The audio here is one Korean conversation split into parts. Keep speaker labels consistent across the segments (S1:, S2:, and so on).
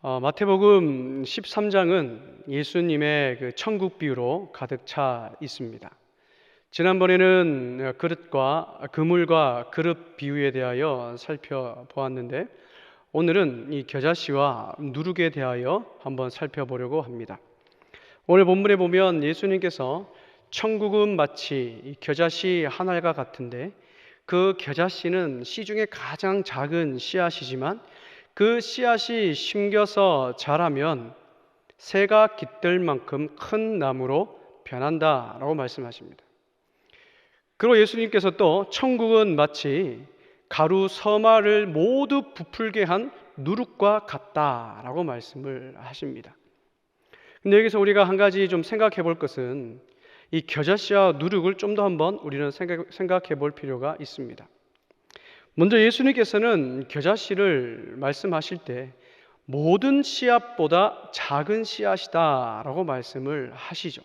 S1: 마태복음 13장은 예수님의 그 천국 비유로 가득 차 있습니다. 지난번에는 그물과 그릇 비유에 대하여 살펴보았는데, 오늘은 이 겨자씨와 누룩에 대하여 한번 살펴보려고 합니다. 오늘 본문에 보면 예수님께서 천국은 마치 이 겨자씨 한 알과 같은데, 그 겨자씨는 씨 중에 가장 작은 씨앗이지만 그 씨앗이 심겨서 자라면 새가 깃들 만큼 큰 나무로 변한다라고 말씀하십니다. 그리고 예수님께서 또 천국은 마치 가루 서말을 모두 부풀게 한 누룩과 같다라고 말씀을 하십니다. 근데 여기서 우리가 한 가지 좀 생각해 볼 것은 이 겨자씨와 누룩을 좀 더 한번 우리는 생각해 볼 필요가 있습니다. 먼저 예수님께서는 겨자씨를 말씀하실 때 모든 씨앗보다 작은 씨앗이다 라고 말씀을 하시죠.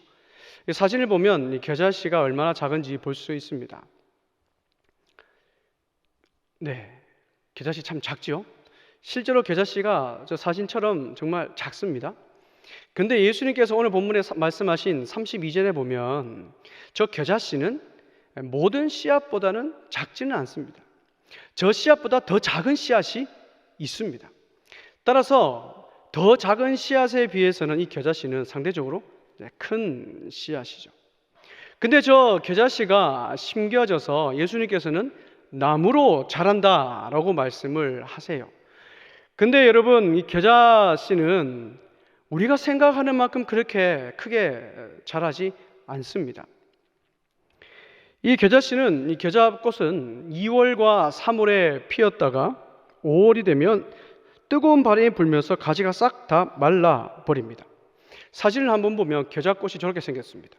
S1: 사진을 보면 이 겨자씨가 얼마나 작은지 볼 수 있습니다. 네, 겨자씨 참 작지요? 실제로 겨자씨가 저 사진처럼 정말 작습니다. 근데 예수님께서 오늘 본문에 말씀하신 32절에 보면 저 겨자씨는 모든 씨앗보다는 작지는 않습니다. 저 씨앗보다 더 작은 씨앗이 있습니다. 따라서 더 작은 씨앗에 비해서는 이 겨자씨는 상대적으로 큰 씨앗이죠. 근데 저 겨자씨가 심겨져서 예수님께서는 나무로 자란다라고 말씀을 하세요. 근데 여러분, 이 겨자씨는 우리가 생각하는 만큼 그렇게 크게 자라지 않습니다. 이 겨자씨는, 이 겨자꽃은 2월과 3월에 피었다가 5월이 되면 뜨거운 바람이 불면서 가지가 싹 다 말라 버립니다. 사진을 한번 보면 겨자꽃이 저렇게 생겼습니다.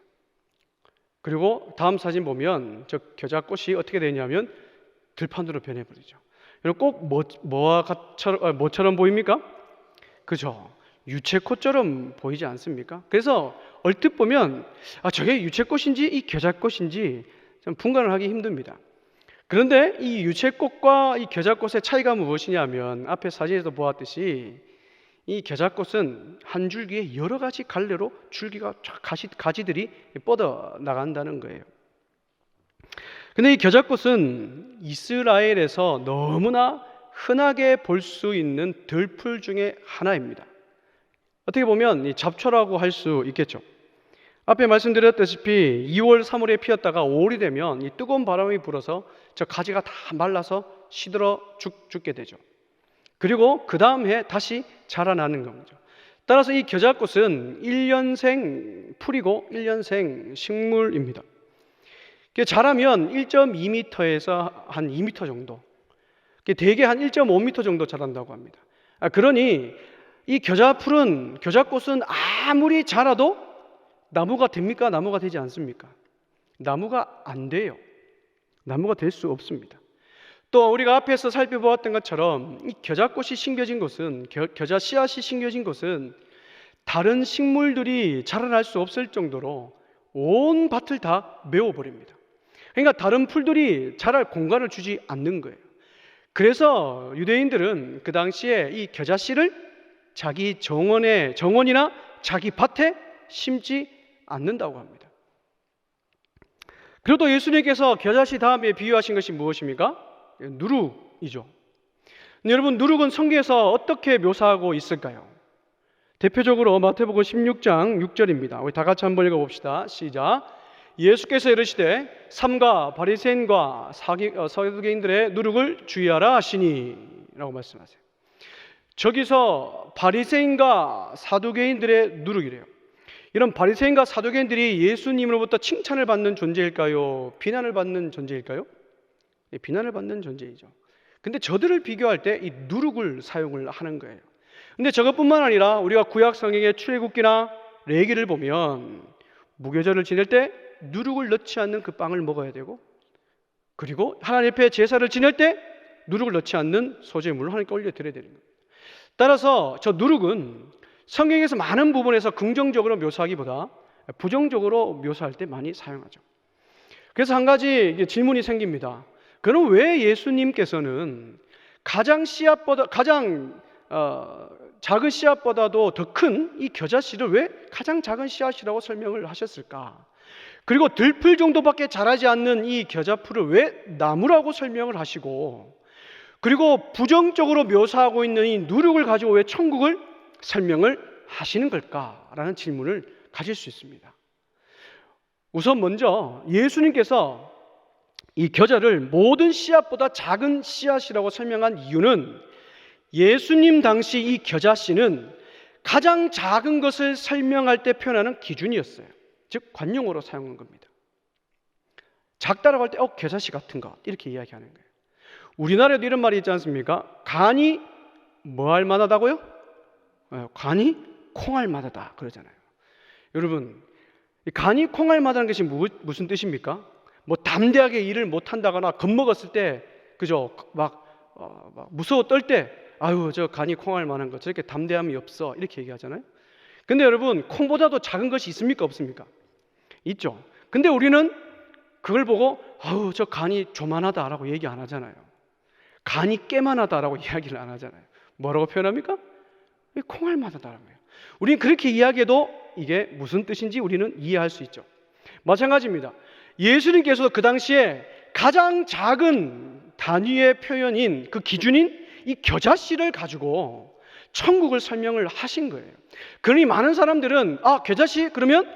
S1: 그리고 다음 사진 보면 저 겨자꽃이 어떻게 되냐면 들판으로 변해버리죠. 꼭 뭐처럼 보입니까? 그죠? 유채꽃처럼 보이지 않습니까? 그래서 얼핏 보면 저게 유채꽃인지 이 겨자꽃인지 좀 분간을 하기 힘듭니다. 그런데 이 유채꽃과 이 겨자꽃의 차이가 무엇이냐면 앞에 사진에서 보았듯이 이 겨자꽃은 한 줄기에 여러 가지 갈래로 줄기가 가지들이 뻗어 나간다는 거예요. 근데 이 겨자꽃은 이스라엘에서 너무나 흔하게 볼 수 있는 들풀 중에 하나입니다. 어떻게 보면 이 잡초라고 할 수 있겠죠. 앞에 말씀드렸다시피 2월, 3월에 피었다가 5월이 되면 이 뜨거운 바람이 불어서 저 가지가 다 말라서 시들어 죽게 되죠. 그리고 그 다음 해 다시 자라나는 겁니다. 따라서 이 겨자꽃은 1년생 풀이고 1년생 식물입니다. 자라면 1.2m에서 한 2m 정도, 대개 한 1.5m 정도 자란다고 합니다. 그러니 이 겨자꽃은 아무리 자라도 나무가 됩니까? 나무가 되지 않습니까? 나무가 안 돼요. 나무가 될 수 없습니다. 또 우리가 앞에서 살펴보았던 것처럼 이 겨자꽃이 심겨진 곳은, 겨자 씨앗이 심겨진 곳은 다른 식물들이 자라날 수 없을 정도로 온 밭을 다 메워버립니다. 그러니까 다른 풀들이 자랄 공간을 주지 않는 거예요. 그래서 유대인들은 그 당시에 이 겨자씨를 자기 정원이나 자기 밭에 심지 않는다고 합니다. 그래도 예수님께서 겨자씨 다음에 비유하신 것이 무엇입니까? 누룩이죠. 근데 여러분, 누룩은 성경에서 어떻게 묘사하고 있을까요? 대표적으로 마태복음 16장 6절입니다. 우리 다 같이 한번 읽어봅시다. 시작. 예수께서 이르시되 삼가 바리새인과 서두개인들의 누룩을 주의하라 하시니 라고 말씀하세요. 저기서 바리새인과 사두개인들의 누룩이래요. 이런 바리새인과 사두개인들이 예수님으로부터 칭찬을 받는 존재일까요? 비난을 받는 존재일까요? 비난을 받는 존재이죠. 근데 저들을 비교할 때 이 누룩을 사용을 하는 거예요. 근데 저것뿐만 아니라 우리가 구약 성경의 출애굽기나 레위기를 보면 무교절을 지낼 때 누룩을 넣지 않는 그 빵을 먹어야 되고, 그리고 하나님 앞에 제사를 지낼 때 누룩을 넣지 않는 소제물을 하나님께 올려드려야 되는 거예요. 따라서 저 누룩은 성경에서 많은 부분에서 긍정적으로 묘사하기보다 부정적으로 묘사할 때 많이 사용하죠. 그래서 한 가지 질문이 생깁니다. 그럼 왜 예수님께서는 가장 작은 씨앗보다도 더 큰 이 겨자씨를 왜 가장 작은 씨앗이라고 설명을 하셨을까? 그리고 들풀 정도밖에 자라지 않는 이 겨자풀을 왜 나무라고 설명을 하시고, 그리고 부정적으로 묘사하고 있는 이 누룩을 가지고 왜 천국을 설명을 하시는 걸까라는 질문을 가질 수 있습니다. 우선 먼저 예수님께서 이 겨자를 모든 씨앗보다 작은 씨앗이라고 설명한 이유는 예수님 당시 이 겨자씨는 가장 작은 것을 설명할 때 표현하는 기준이었어요. 즉 관용어로 사용한 겁니다. 작다라고 할 때 겨자씨 같은 것 이렇게 이야기하는 거예요. 우리나라에도 이런 말이 있지 않습니까? 간이 뭐 할 만하다고요? 간이 콩할 만하다 그러잖아요. 여러분, 간이 콩할 만하다는 것이 무슨 뜻입니까? 뭐 담대하게 일을 못 한다거나 겁먹었을 때, 그죠? 막 무서워 떨 때, 아유 저 간이 콩할 만한 거 저렇게 담대함이 없어 이렇게 얘기하잖아요. 근데 여러분, 콩보다도 작은 것이 있습니까 없습니까? 있죠. 근데 우리는 그걸 보고 아유 저 간이 조만하다라고 얘기 안 하잖아요. 간이 깨만하다라고 이야기를 안 하잖아요. 뭐라고 표현합니까? 콩할 만하다라는 거예요. 우리는 그렇게 이야기해도 이게 무슨 뜻인지 우리는 이해할 수 있죠. 마찬가지입니다. 예수님께서 그 당시에 가장 작은 단위의 표현인 그 기준인 이 겨자씨를 가지고 천국을 설명을 하신 거예요. 그러니 많은 사람들은 겨자씨 그러면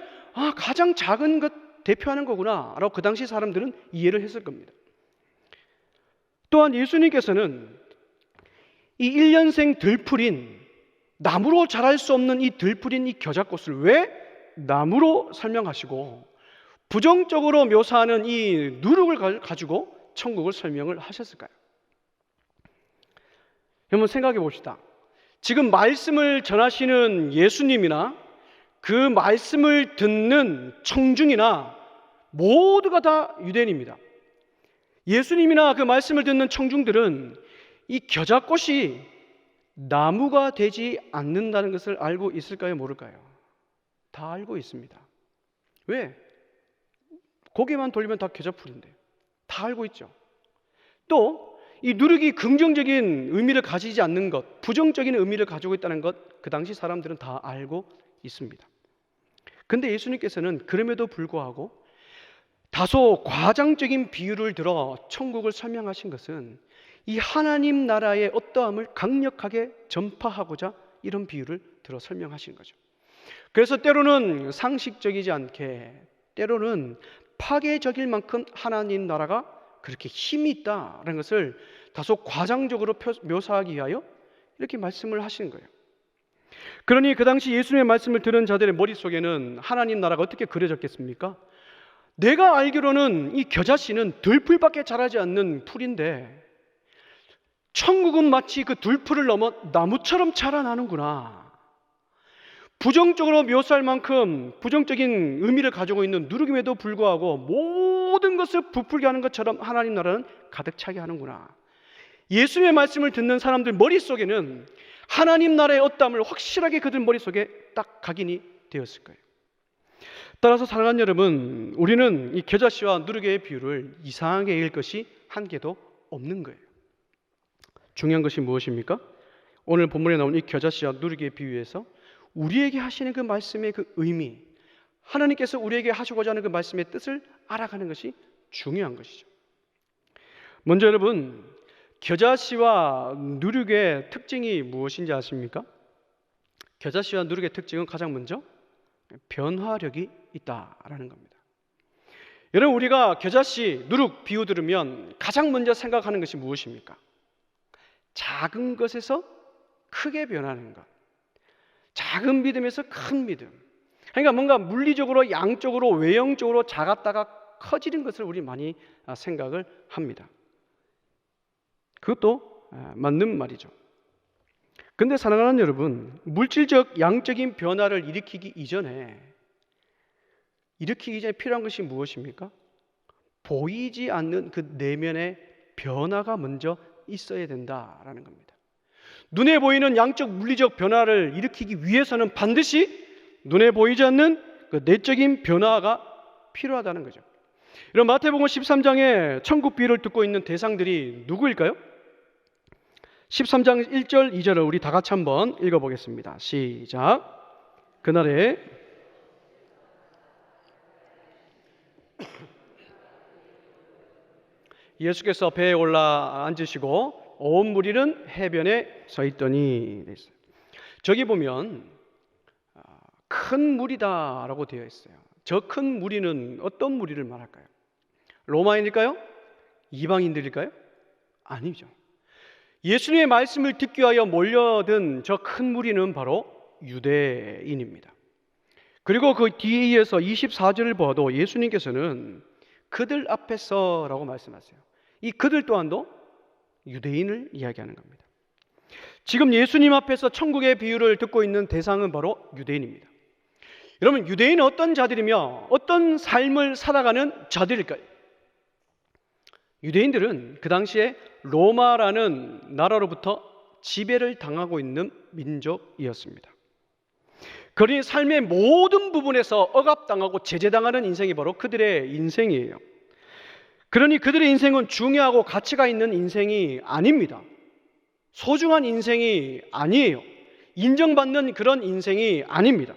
S1: 가장 작은 것 대표하는 거구나 라고 그 당시 사람들은 이해를 했을 겁니다. 또한 예수님께서는 이 1년생 들풀인 나무로 자랄 수 없는 이 들풀인 이 겨자꽃을 왜 나무로 설명하시고 부정적으로 묘사하는 이 누룩을 가지고 천국을 설명을 하셨을까요? 한번 생각해 봅시다. 지금 말씀을 전하시는 예수님이나 그 말씀을 듣는 청중이나 모두가 다 유대인입니다. 예수님이나 그 말씀을 듣는 청중들은 이 겨자꽃이 나무가 되지 않는다는 것을 알고 있을까요? 모를까요? 다 알고 있습니다. 왜? 고개만 돌리면 다 겨자풀인데 다 알고 있죠. 또 이 누룩이 긍정적인 의미를 가지지 않는 것, 부정적인 의미를 가지고 있다는 것, 그 당시 사람들은 다 알고 있습니다. 근데 예수님께서는 그럼에도 불구하고 다소 과장적인 비유를 들어 천국을 설명하신 것은 이 하나님 나라의 어떠함을 강력하게 전파하고자 이런 비유를 들어 설명하신 거죠. 그래서 때로는 상식적이지 않게, 때로는 파괴적일 만큼 하나님 나라가 그렇게 힘이 있다는 것을 다소 과장적으로 묘사하기 위하여 이렇게 말씀을 하시는 거예요. 그러니 그 당시 예수님의 말씀을 들은 자들의 머릿속에는 하나님 나라가 어떻게 그려졌겠습니까? 내가 알기로는 이 겨자씨는 들풀밖에 자라지 않는 풀인데 천국은 마치 그 들풀을 넘어 나무처럼 자라나는구나. 부정적으로 묘사할 만큼 부정적인 의미를 가지고 있는 누룩임에도 불구하고 모든 것을 부풀게 하는 것처럼 하나님 나라는 가득 차게 하는구나. 예수님의 말씀을 듣는 사람들 머릿속에는 하나님 나라의 어떠함을 확실하게 그들 머릿속에 딱 각인이 되었을 거예요. 따라서 사랑하는 여러분, 우리는 이 겨자씨와 누룩의 비유를 이상하게 읽을 것이 한 개도 없는 거예요. 중요한 것이 무엇입니까? 오늘 본문에 나온 이 겨자씨와 누룩의 비유에서 우리에게 하시는 그 말씀의 그 의미, 하나님께서 우리에게 하시고자 하는 그 말씀의 뜻을 알아가는 것이 중요한 것이죠. 먼저 여러분, 겨자씨와 누룩의 특징이 무엇인지 아십니까? 겨자씨와 누룩의 특징은 가장 먼저 변화력이 있다라는 겁니다. 여러분, 우리가 겨자씨, 누룩 비유 들으면 가장 먼저 생각하는 것이 무엇입니까? 작은 것에서 크게 변하는 것, 작은 믿음에서 큰 믿음. 그러니까 뭔가 물리적으로, 양적으로, 외형적으로 작았다가 커지는 것을 우리 많이 생각을 합니다. 그것도 맞는 말이죠. 근데 사랑하는 여러분, 물질적, 양적인 변화를 일으키기 이전에 필요한 것이 무엇입니까? 보이지 않는 그 내면의 변화가 먼저 있어야 된다라는 겁니다. 눈에 보이는 양적 물리적 변화를 일으키기 위해서는 반드시 눈에 보이지 않는 그 내적인 변화가 필요하다는 거죠. 이런 마태복음 13장의 천국 비유를 듣고 있는 대상들이 누구일까요? 13장 1절 2절을 우리 다 같이 한번 읽어보겠습니다. 시작. 그날에 예수께서 배에 올라 앉으시고 온 무리는 해변에 서 있더니, 저기 보면 큰 무리다라고 되어 있어요. 저 큰 무리는 어떤 무리를 말할까요? 로마인일까요? 이방인들일까요? 아니죠. 예수님의 말씀을 듣기 위하여 몰려든 저 큰 무리는 바로 유대인입니다. 그리고 그 뒤에서 24절을 봐도 예수님께서는 그들 앞에서라고 말씀하세요. 이 그들 또한도 유대인을 이야기하는 겁니다. 지금 예수님 앞에서 천국의 비유를 듣고 있는 대상은 바로 유대인입니다. 여러분, 유대인은 어떤 자들이며 어떤 삶을 살아가는 자들일까요? 유대인들은 그 당시에 로마라는 나라로부터 지배를 당하고 있는 민족이었습니다. 그러니 삶의 모든 부분에서 억압당하고 제재당하는 인생이 바로 그들의 인생이에요. 그러니 그들의 인생은 중요하고 가치가 있는 인생이 아닙니다. 소중한 인생이 아니에요. 인정받는 그런 인생이 아닙니다.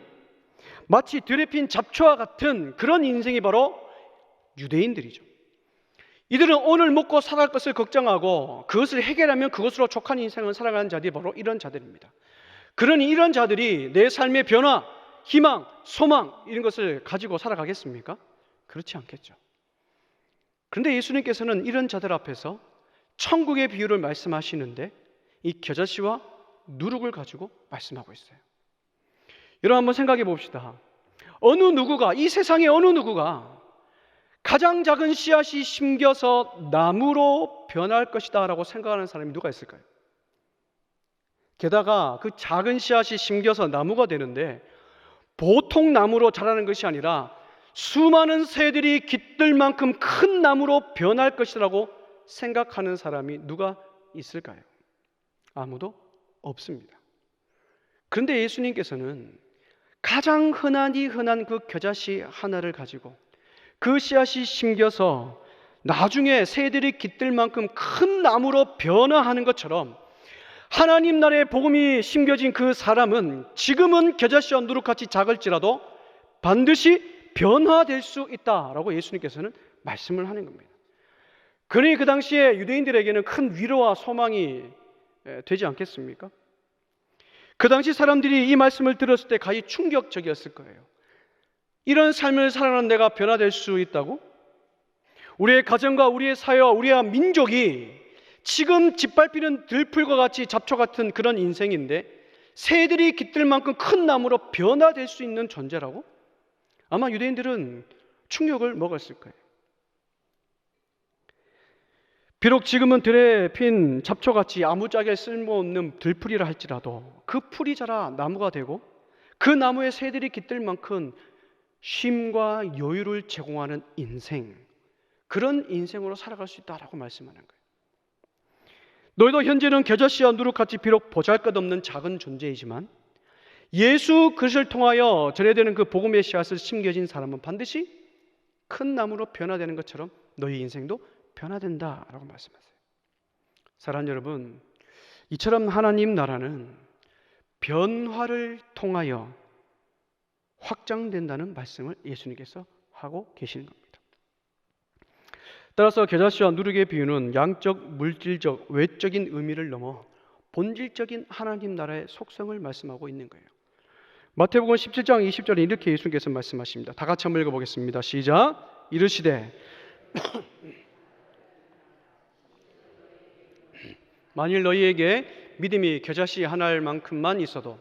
S1: 마치 들에 핀 잡초와 같은 그런 인생이 바로 유대인들이죠. 이들은 오늘 먹고 살아갈 것을 걱정하고 그것을 해결하면 그것으로 족한 인생을 살아가는 자들이 바로 이런 자들입니다. 그러니 이런 자들이 내 삶의 변화, 희망, 소망 이런 것을 가지고 살아가겠습니까? 그렇지 않겠죠. 그런데 예수님께서는 이런 자들 앞에서 천국의 비유를 말씀하시는데 이 겨자씨와 누룩을 가지고 말씀하고 있어요. 여러분 한번 생각해 봅시다. 어느 누구가, 이 세상의 어느 누구가 가장 작은 씨앗이 심겨서 나무로 변할 것이다 라고 생각하는 사람이 누가 있을까요? 게다가 그 작은 씨앗이 심겨서 나무가 되는데 보통 나무로 자라는 것이 아니라 수많은 새들이 깃들 만큼 큰 나무로 변할 것이라고 생각하는 사람이 누가 있을까요? 아무도 없습니다. 그런데 예수님께서는 가장 흔한 그 겨자씨 하나를 가지고 그 씨앗이 심겨서 나중에 새들이 깃들 만큼 큰 나무로 변화하는 것처럼 하나님 나라의 복음이 심겨진 그 사람은 지금은 겨자씨와 누룩같이 작을지라도 반드시 변화될 수 있다라고 예수님께서는 말씀을 하는 겁니다. 그러니 그 당시에 유대인들에게는 큰 위로와 소망이 되지 않겠습니까? 그 당시 사람들이 이 말씀을 들었을 때 가히 충격적이었을 거예요. 이런 삶을 살아가는 내가 변화될 수 있다고? 우리의 가정과 우리의 사회와 우리의 민족이 지금 짓밟히는 들풀과 같이 잡초 같은 그런 인생인데 새들이 깃들 만큼 큰 나무로 변화될 수 있는 존재라고? 아마 유대인들은 충격을 먹었을 거예요. 비록 지금은 들에 핀 잡초같이 아무짝에 쓸모없는 들풀이라 할지라도 그 풀이 자라 나무가 되고 그 나무에 새들이 깃들 만큼 쉼과 여유를 제공하는 인생, 그런 인생으로 살아갈 수 있다라고 말씀하는 거예요. 너희도 현재는 겨자씨와 누룩같이 비록 보잘것없는 작은 존재이지만 예수 그리스도를 통하여 전해되는 그 복음의 씨앗을 심겨진 사람은 반드시 큰 나무로 변화되는 것처럼 너희 인생도 변화된다라고 말씀하세요. 사랑하는 여러분, 이처럼 하나님 나라는 변화를 통하여 확장된다는 말씀을 예수님께서 하고 계시는 겁니다. 따라서 겨자씨와 누룩의 비유는 양적, 물질적, 외적인 의미를 넘어 본질적인 하나님 나라의 속성을 말씀하고 있는 거예요. 마태복음 17장 20절에 이렇게 예수님께서 말씀하십니다. 다 같이 한번 읽어보겠습니다. 시작. 이르시되 만일 너희에게 믿음이 겨자씨 하나만큼만 있어도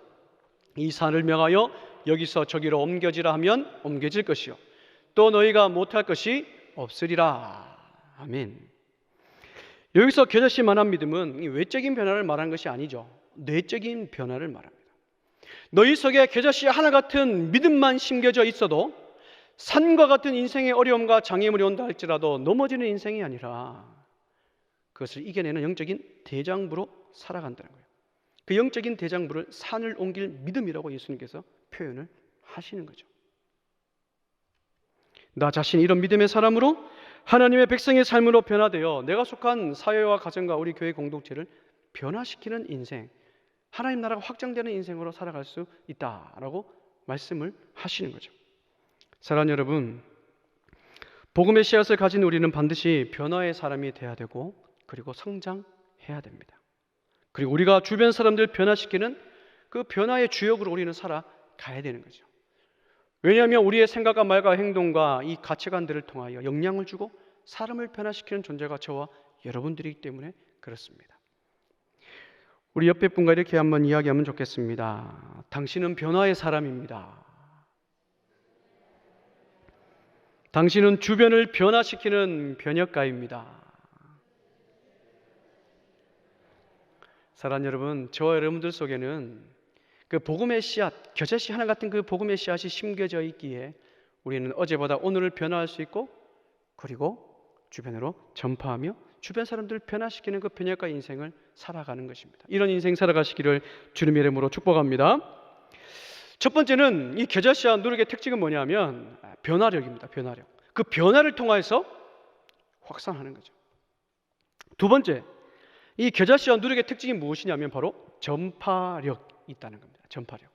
S1: 이 산을 명하여 여기서 저기로 옮겨지라 하면 옮겨질 것이요 또 너희가 못할 것이 없으리라. 아멘. 여기서 겨자씨만한 믿음은 외적인 변화를 말하는 것이 아니죠. 내적인 변화를 말합니다. 너희 속에 겨자씨 하나 같은 믿음만 심겨져 있어도 산과 같은 인생의 어려움과 장애물이 온다 할지라도 넘어지는 인생이 아니라 그것을 이겨내는 영적인 대장부로 살아간다는 거예요. 그 영적인 대장부를 산을 옮길 믿음이라고 예수님께서 표현을 하시는 거죠. 나 자신이 이런 믿음의 사람으로 하나님의 백성의 삶으로 변화되어 내가 속한 사회와 가정과 우리 교회 공동체를 변화시키는 인생, 하나님 나라가 확장되는 인생으로 살아갈 수 있다라고 말씀을 하시는 거죠. 사랑하는 여러분, 복음의 씨앗을 가진 우리는 반드시 변화의 사람이 돼야 되고, 그리고 성장해야 됩니다. 그리고 우리가 주변 사람들 변화시키는 그 변화의 주역으로 우리는 살아가야 되는 거죠. 왜냐하면 우리의 생각과 말과 행동과 이 가치관들을 통하여 영향을 주고 사람을 변화시키는 존재가 저와 여러분들이기 때문에 그렇습니다. 우리 옆에 분과 이렇게 한번 이야기하면 좋겠습니다. 당신은 변화의 사람입니다. 당신은 주변을 변화시키는 변혁가입니다. 사랑하는 여러분, 저와 여러분들 속에는 그 복음의 씨앗, 겨자씨 하나 같은 그 복음의 씨앗이 심겨져 있기에 우리는 어제보다 오늘을 변화할 수 있고, 그리고 주변으로 전파하며 주변 사람들을 변화시키는 그 변혁가 인생을 살아가는 것입니다. 이런 인생 살아가시기를 주님의 이름으로 축복합니다. 첫 번째는 이 겨자씨와 누룩의 특징은 뭐냐면 변화력입니다. 변화력. 그 변화를 통해서 확산하는 거죠. 두 번째, 이 겨자씨와 누룩의 특징이 무엇이냐면 바로 전파력이 있다는 겁니다. 전파력.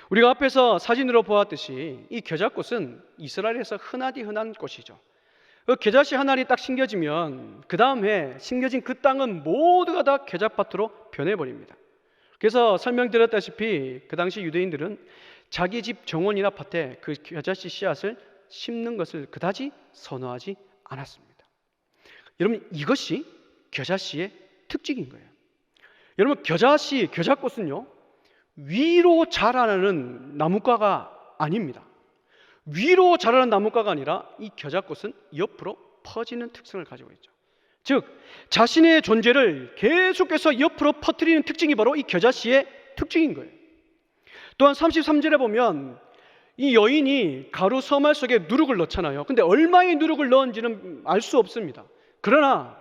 S1: 우리가 앞에서 사진으로 보았듯이 이 겨자꽃은 이스라엘에서 흔하디 흔한 꽃이죠. 그 겨자씨 한 알이 딱 심겨지면 그 다음 해 심겨진 그 땅은 모두가 다 겨자밭으로 변해버립니다. 그래서 설명드렸다시피 그 당시 유대인들은 자기 집 정원이나 밭에 그 겨자씨 씨앗을 심는 것을 그다지 선호하지 않았습니다. 여러분, 이것이 겨자씨의 특징인 거예요. 여러분, 겨자씨, 겨자꽃은요 위로 자라나는 나무과가 아닙니다. 위로 자라는 나무과가 아니라 이 겨자꽃은 옆으로 퍼지는 특성을 가지고 있죠. 즉 자신의 존재를 계속해서 옆으로 퍼뜨리는 특징이 바로 이 겨자씨의 특징인 거예요. 또한 33절에 보면 이 여인이 가루 서말 속에 누룩을 넣잖아요. 근데 얼마의 누룩을 넣은지는 알 수 없습니다. 그러나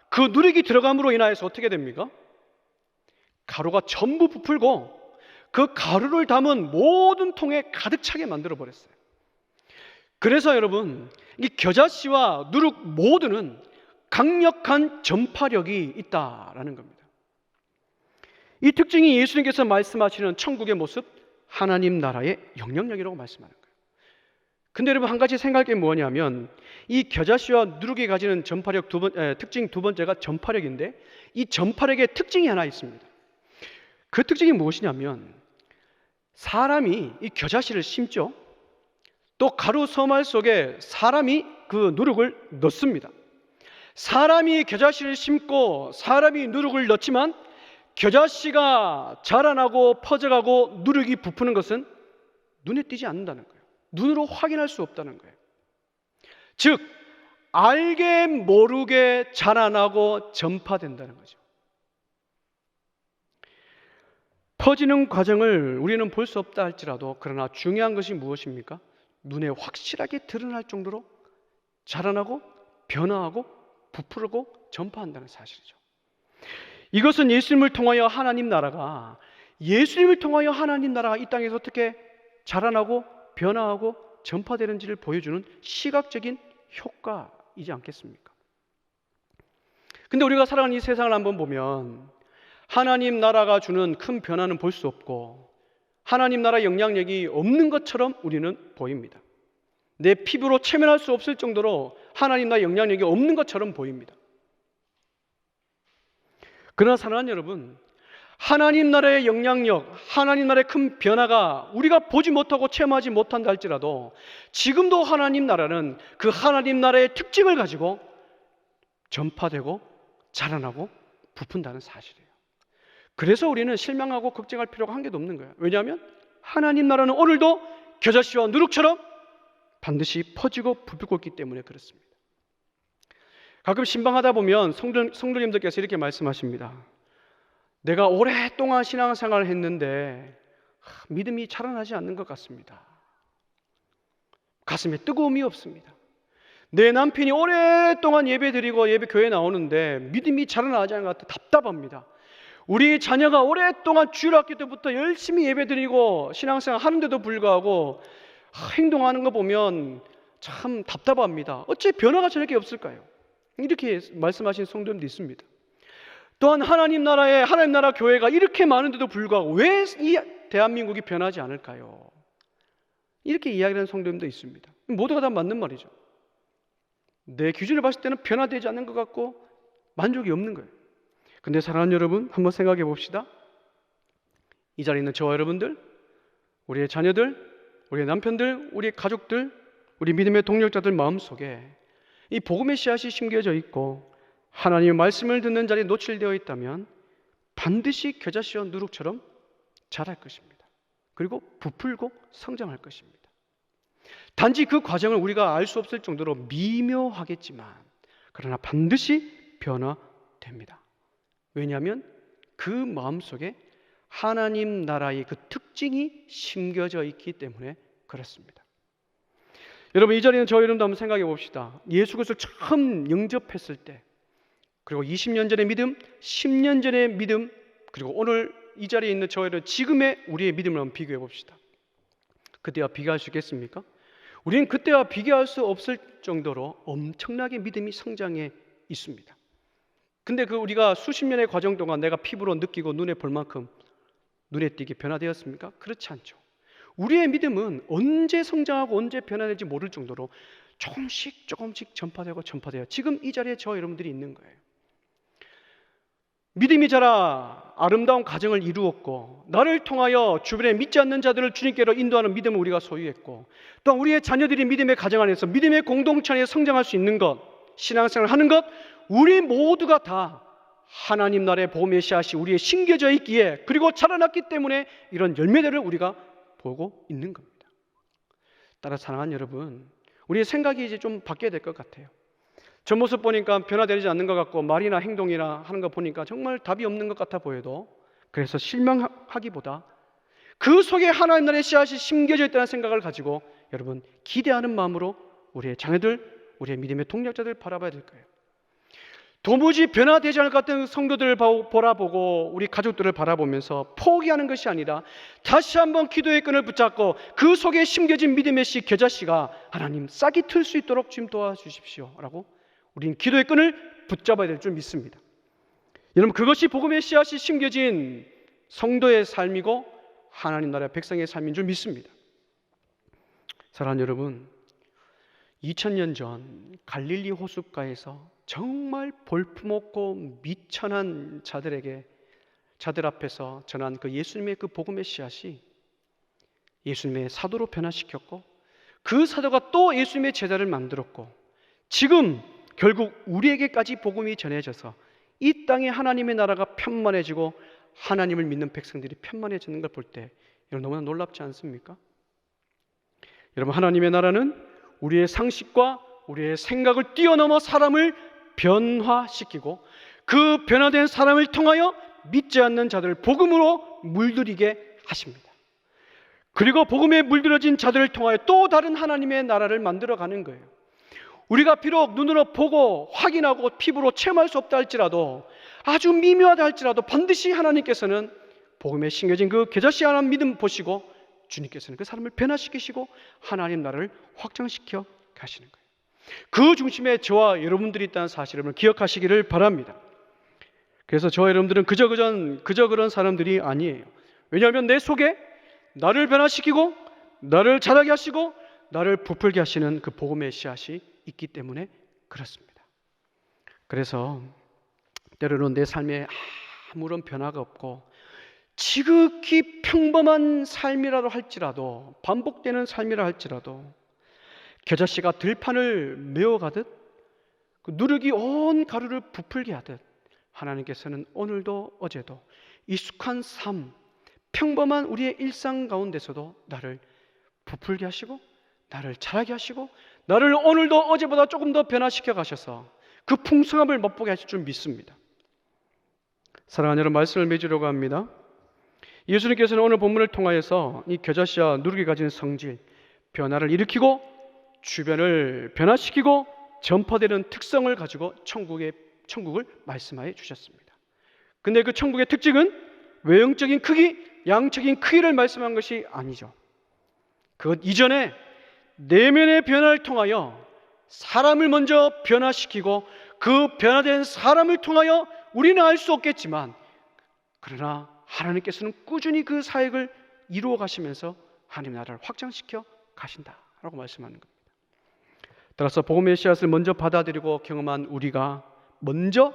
S1: 그 누룩이 들어감으로 인하여서 어떻게 됩니까? 가루가 전부 부풀고 그 가루를 담은 모든 통에 가득 차게 만들어 버렸어요. 그래서 여러분, 이 겨자씨와 누룩 모두는 강력한 전파력이 있다라는 겁니다. 이 특징이 예수님께서 말씀하시는 천국의 모습, 하나님 나라의 영향력이라고 말씀하는 거예요. 근데 여러분, 한 가지 생각할 게 뭐냐면 이 겨자씨와 누룩이 가지는 전파력 특징 두 번째가 전파력인데, 이 전파력의 특징이 하나 있습니다. 그 특징이 무엇이냐면 사람이 이 겨자씨를 심죠. 또 가루 서말 속에 사람이 그 누룩을 넣습니다. 사람이 겨자씨를 심고 사람이 누룩을 넣지만 겨자씨가 자라나고 퍼져가고 누룩이 부푸는 것은 눈에 띄지 않는다는 거예요. 눈으로 확인할 수 없다는 거예요. 즉 알게 모르게 자라나고 전파된다는 거죠. 퍼지는 과정을 우리는 볼 수 없다 할지라도, 그러나 중요한 것이 무엇입니까? 눈에 확실하게 드러날 정도로 자라나고 변화하고 부풀고 전파한다는 사실이죠. 이것은 예수님을 통하여 하나님 나라가 이 땅에서 어떻게 자라나고 변화하고 전파되는지를 보여주는 시각적인 효과이지 않겠습니까? 근데 우리가 살아가는 이 세상을 한번 보면 하나님 나라가 주는 큰 변화는 볼 수 없고 하나님 나라의 영향력이 없는 것처럼 우리는 보입니다. 내 피부로 체면할 수 없을 정도로 하나님 나라의 영향력이 없는 것처럼 보입니다. 그러나 사랑하는 여러분, 하나님 나라의 영향력, 하나님 나라의 큰 변화가 우리가 보지 못하고 체험하지 못한다 할지라도 지금도 하나님 나라는 그 하나님 나라의 특징을 가지고 전파되고 자라나고 부푼다는 사실이에요. 그래서 우리는 실망하고 걱정할 필요가 한 개도 없는 거예요. 왜냐하면 하나님 나라는 오늘도 겨자씨와 누룩처럼 반드시 퍼지고 부풀고 있기 때문에 그렇습니다. 가끔 신방하다 보면 성도님들께서 이렇게 말씀하십니다. 내가 오랫동안 신앙생활을 했는데 믿음이 자라나지 않는 것 같습니다. 가슴에 뜨거움이 없습니다. 내 남편이 오랫동안 예배드리고 교회 나오는데 믿음이 자라나지 않는 것 같아 답답합니다. 우리 자녀가 오랫동안 주일학교 때부터 열심히 예배드리고 신앙생활 하는데도 불구하고 행동하는 거 보면 참 답답합니다. 어째 변화가 저렇게 없을까요? 이렇게 말씀하신 성도님도 있습니다. 또한 하나님 나라 교회가 이렇게 많은데도 불구하고 왜 이 대한민국이 변하지 않을까요? 이렇게 이야기하는 성도님도 있습니다. 모두가 다 맞는 말이죠. 내 기준을 봤을 때는 변화되지 않는 것 같고 만족이 없는 거예요. 근데 사랑하는 여러분, 한번 생각해 봅시다. 이 자리에 있는 저와 여러분들, 우리의 자녀들, 우리의 남편들, 우리의 가족들, 우리 믿음의 동력자들 마음속에 이 복음의 씨앗이 심겨져 있고 하나님의 말씀을 듣는 자리에 노출되어 있다면 반드시 겨자씨와 누룩처럼 자랄 것입니다. 그리고 부풀고 성장할 것입니다. 단지 그 과정을 우리가 알 수 없을 정도로 미묘하겠지만 그러나 반드시 변화됩니다. 왜냐하면 그 마음속에 하나님 나라의 그 특징이 심겨져 있기 때문에 그렇습니다. 여러분, 이 자리는 저희 여러분도 한번 생각해 봅시다. 예수 그리스도를 처음 영접했을 때, 그리고 20년 전의 믿음, 10년 전의 믿음, 그리고 오늘 이 자리에 있는 저희는 지금의 우리의 믿음을 한번 비교해 봅시다. 그때와 비교할 수 있겠습니까? 우리는 그때와 비교할 수 없을 정도로 엄청나게 믿음이 성장해 있습니다. 근데 우리가 수십 년의 과정 동안 내가 피부로 느끼고 눈에 볼 만큼 눈에 띄게 변화되었습니까? 그렇지 않죠. 우리의 믿음은 언제 성장하고 언제 변화될지 모를 정도로 조금씩 전파되고 지금 이 자리에 저 여러분들이 있는 거예요. 믿음이 자라 아름다운 가정을 이루었고 나를 통하여 주변에 믿지 않는 자들을 주님께로 인도하는 믿음을 우리가 소유했고 또한 우리의 자녀들이 믿음의 가정 안에서 믿음의 공동체 안에 성장할 수 있는 것, 신앙생활을 하는 것, 우리 모두가 다 하나님 나라의 복음의 씨앗이 우리에 심겨져 있기에 그리고 자라났기 때문에 이런 열매들을 우리가 보고 있는 겁니다. 따라 사랑하는 여러분, 우리의 생각이 이제 좀 바뀌어야 될 것 같아요. 저 모습 보니까 변화되지 않는 것 같고 말이나 행동이나 하는 거 보니까 정말 답이 없는 것 같아 보여도 그래서 실망하기보다 그 속에 하나님 나라의 씨앗이 심겨져 있다는 생각을 가지고 여러분 기대하는 마음으로 우리의 자녀들, 우리의 믿음의 동력자들 바라봐야 될 거예요. 도무지 변화되지 않을 것 같은 성도들을 바라보고 우리 가족들을 바라보면서 포기하는 것이 아니라 다시 한번 기도의 끈을 붙잡고 그 속에 심겨진 믿음의 씨, 겨자씨가 하나님 싹이 틀 수 있도록 주님 도와주십시오 라고 우리는 기도의 끈을 붙잡아야 될 줄 믿습니다. 여러분, 그것이 복음의 씨앗이 심겨진 성도의 삶이고 하나님 나라의 백성의 삶인 줄 믿습니다. 사랑하는 여러분, 2000년 전 갈릴리 호숫가에서 정말 볼품없고 미천한 자들 앞에서 전한 그 예수님의 그 복음의 씨앗이 예수님의 사도로 변화시켰고 그 사도가 또 예수님의 제자를 만들었고 지금 결국 우리에게까지 복음이 전해져서 이 땅에 하나님의 나라가 편만해지고 하나님을 믿는 백성들이 편만해지는 걸 볼 때 여러분 너무나 놀랍지 않습니까? 여러분, 하나님의 나라는 우리의 상식과 우리의 생각을 뛰어넘어 사람을 변화시키고 그 변화된 사람을 통하여 믿지 않는 자들을 복음으로 물들이게 하십니다. 그리고 복음에 물들어진 자들을 통하여 또 다른 하나님의 나라를 만들어가는 거예요. 우리가 비록 눈으로 보고 확인하고 피부로 체험할 수 없다 할지라도 아주 미묘하다 할지라도 반드시 하나님께서는 복음에 심겨진 그 겨자씨 하나 믿음 보시고 주님께서는 그 사람을 변화시키시고 하나님 나라를 확장시켜 가시는 거예요. 그 중심에 저와 여러분들이 있다는 사실을 기억하시기를 바랍니다. 그래서 저와 여러분들은 그저 그런 사람들이 아니에요. 왜냐하면 내 속에 나를 변화시키고 나를 자라게 하시고 나를 부풀게 하시는 그 복음의 씨앗이 있기 때문에 그렇습니다. 그래서 때로는 내 삶에 아무런 변화가 없고 지극히 평범한 삶이라도 할지라도 반복되는 삶이라 할지라도 겨자씨가 들판을 메워가듯 그 누룩이 온 가루를 부풀게 하듯 하나님께서는 오늘도 어제도 익숙한 삶, 평범한 우리의 일상 가운데서도 나를 부풀게 하시고 나를 자라게 하시고 나를 오늘도 어제보다 조금 더 변화시켜 가셔서 그 풍성함을 맛보게 하실 줄 믿습니다. 사랑하는 여러분, 말씀을 맺으려고 합니다. 예수님께서는 오늘 본문을 통하여서 이 겨자씨와 누룩이 가진 성질, 변화를 일으키고 주변을 변화시키고 전파되는 특성을 가지고 천국을 말씀하여 주셨습니다. 근데 그 천국의 특징은 외형적인 크기, 양적인 크기를 말씀한 것이 아니죠. 그것 이전에 내면의 변화를 통하여 사람을 먼저 변화시키고 그 변화된 사람을 통하여 우리는 알 수 없겠지만 그러나 하나님께서는 꾸준히 그 사역을 이루어 가시면서 하나님 나라를 확장시켜 가신다라고 말씀하는 겁니다. 따라서 복음의 씨앗을 먼저 받아들이고 경험한 우리가 먼저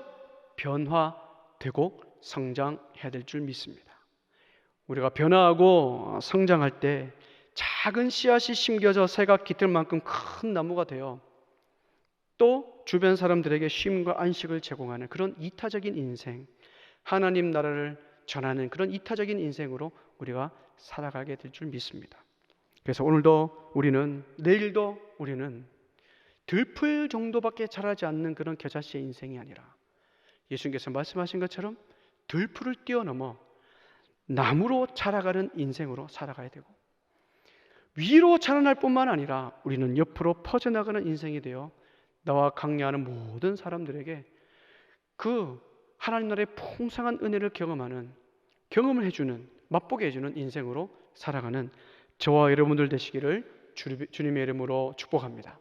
S1: 변화되고 성장해야 될 줄 믿습니다. 우리가 변화하고 성장할 때 작은 씨앗이 심겨져 새가 깃들 만큼 큰 나무가 되어 또 주변 사람들에게 쉼과 안식을 제공하는 그런 이타적인 인생, 하나님 나라를 전하는 그런 이타적인 인생으로 우리가 살아가게 될 줄 믿습니다. 그래서 오늘도 우리는, 내일도 우리는 들풀 정도밖에 자라지 않는 그런 겨자씨의 인생이 아니라 예수님께서 말씀하신 것처럼 들풀을 뛰어넘어 나무로 자라가는 인생으로 살아가야 되고, 위로 자라날 뿐만 아니라 우리는 옆으로 퍼져나가는 인생이 되어 나와 강야하는 모든 사람들에게 그 하나님 나라의 풍성한 은혜를 경험을 해주는, 맛보게 해주는 인생으로 살아가는 저와 여러분들 되시기를 주님의 이름으로 축복합니다.